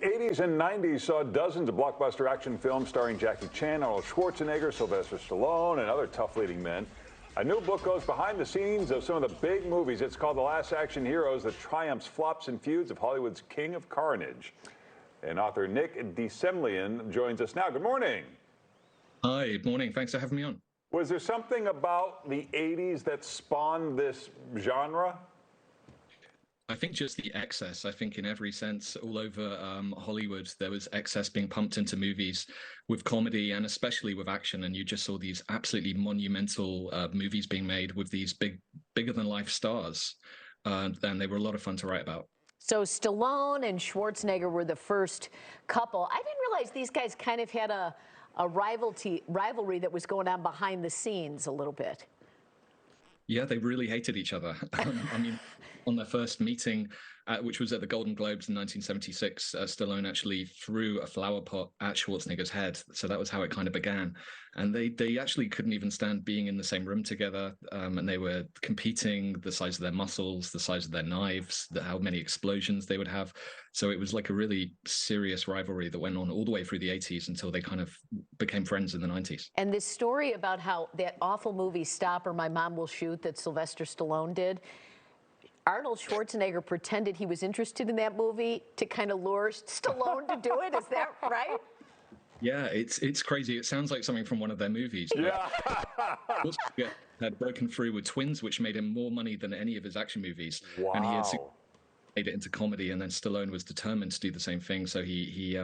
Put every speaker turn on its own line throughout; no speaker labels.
80s and 90s saw dozens of blockbuster action films starring Jackie Chan, Arnold Schwarzenegger, Sylvester Stallone, and other tough leading men. A new book goes behind the scenes of some of the big movies. It's called The Last Action Heroes, The Triumphs, Flops, and Feuds of Hollywood's King of Carnage. And author Nick de Semlyen joins us now. Good morning.
Hi, good morning. Thanks for having me on.
Was there something about the 80s that spawned this genre?
I think just the excess. I think in every sense, all over Hollywood, there was excess being pumped into movies with comedy and especially with action. And you just saw these absolutely monumental movies being made with these bigger than life stars. And they were a lot of fun to write about.
So Stallone and Schwarzenegger were the first couple. I didn't realize these guys kind of had a rivalry that was going on behind the scenes a little bit.
Yeah, they really hated each other. I mean, on their first meeting, which was at the Golden Globes in 1976, Stallone actually threw a flower pot at Schwarzenegger's head. So that was how it kind of began. And they actually couldn't even stand being in the same room together. And they were competing the size of their muscles, the size of their knives, how many explosions they would have. So it was like a really serious rivalry that went on all the way through the 80s until they kind of became friends in the 90s.
And this story about how that awful movie Stop or My Mom Will Shoot that Sylvester Stallone did, Arnold Schwarzenegger pretended he was interested in that movie to kind of lure Stallone to do it. Is that right?
Yeah, it's crazy. It sounds like something from one of their movies.
Yeah.
Schwarzenegger had broken through with Twins, which made him more money than any of his action movies.
Wow.
And he had made it into comedy, and then Stallone was determined to do the same thing. So he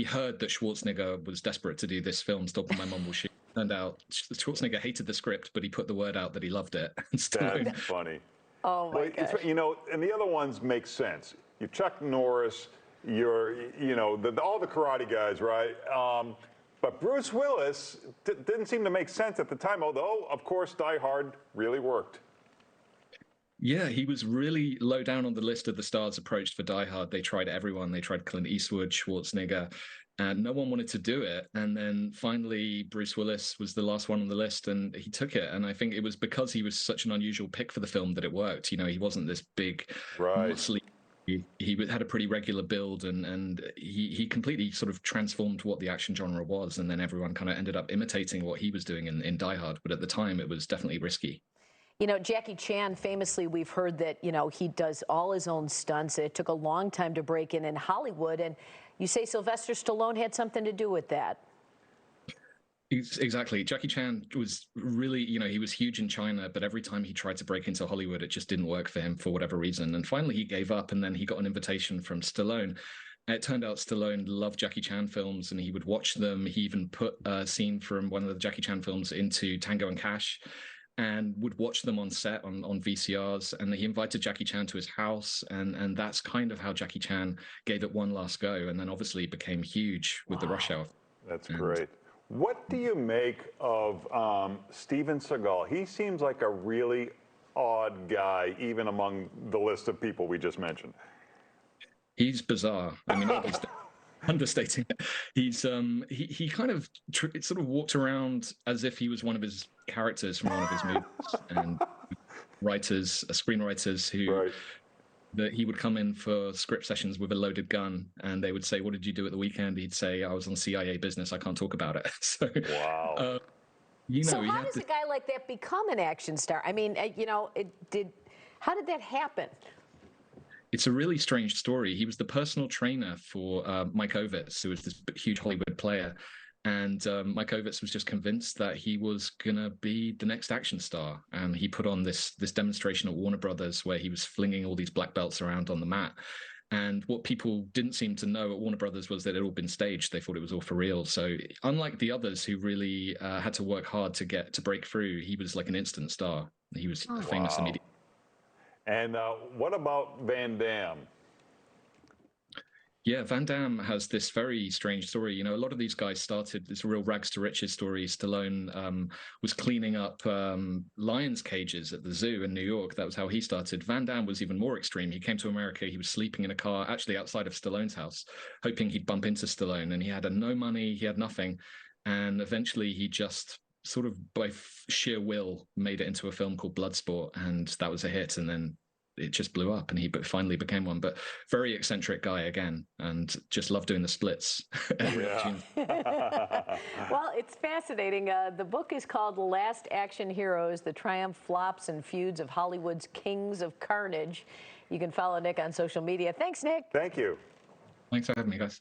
heard that Schwarzenegger was desperate to do this film, Stop or My Mom Will Shoot. Turned out Schwarzenegger hated the script, but he put the word out that he loved it. And Stallone,
That's funny.
Oh my gosh.
You know, and the other ones make sense. You're Chuck Norris, all the karate guys, right? But Bruce Willis didn't seem to make sense at the time, although, of course, Die Hard really worked.
Yeah, he was really low down on the list of the stars approached for Die Hard. They tried everyone. They tried Clint Eastwood, Schwarzenegger, and no one wanted to do it. And then finally, Bruce Willis was the last one on the list, and he took it. And I think it was because he was such an unusual pick for the film that it worked. You know, he wasn't this big, muscly. He had a pretty regular build, and he completely sort of transformed what the action genre was. And then everyone kind of ended up imitating what he was doing in Die Hard. But at the time, it was definitely risky.
You know, Jackie Chan, famously, we've heard that, he does all his own stunts. It took a long time to break in Hollywood. And you say Sylvester Stallone had something to do with that.
Exactly. Jackie Chan was really, he was huge in China, but every time he tried to break into Hollywood, it just didn't work for him for whatever reason. And finally, he gave up, and then he got an invitation from Stallone. It turned out Stallone loved Jackie Chan films, and he would watch them. He even put a scene from one of the Jackie Chan films into Tango and Cash, and would watch them on set on VCRs. And he invited Jackie Chan to his house. And that's kind of how Jackie Chan gave it one last go. And then obviously became huge with the Rush Hour.
That's great. What do you make of Steven Seagal? He seems like a really odd guy, even among the list of people we just mentioned.
He's bizarre. I mean, understating it. He's he kind of sort of walked around as if he was one of his characters from one of his movies, and screenwriters who that he would come in for script sessions with a loaded gun, and they would say, "What did you do at the weekend?" He'd say, "I was on CIA business. I can't talk about it." So
wow.
So how does a guy like that become an action star? I mean, how did that happen?
It's a really strange story. He was the personal trainer for Mike Ovitz, who was this huge Hollywood player. And Mike Ovitz was just convinced that he was going to be the next action star. And he put on this demonstration at Warner Brothers where he was flinging all these black belts around on the mat. And what people didn't seem to know at Warner Brothers was that it had all been staged. They thought it was all for real. So unlike the others who really had to work hard to break through, he was like an instant star. He was famous immediately.
And what about Van Damme?
Yeah, Van Damme has this very strange story. You know, a lot of these guys started this real rags to riches story. Stallone was cleaning up lions cages at the zoo in New York. That was how he started. Van Damme was even more extreme. He came to America. He was sleeping in a car, actually outside of Stallone's house, hoping he'd bump into Stallone. And he had no money. He had nothing. And eventually he just sort of by sheer will made it into a film called Bloodsport. And that was a hit. And then it just blew up, and he finally became one. But very eccentric guy again, and just loved doing the splits every opportunity.
Well, it's fascinating. The book is called The Last Action Heroes: The Triumph, Flops, and Feuds of Hollywood's Kings of Carnage. You can follow Nick on social media. Thanks, Nick.
Thank you.
Thanks for having me, guys.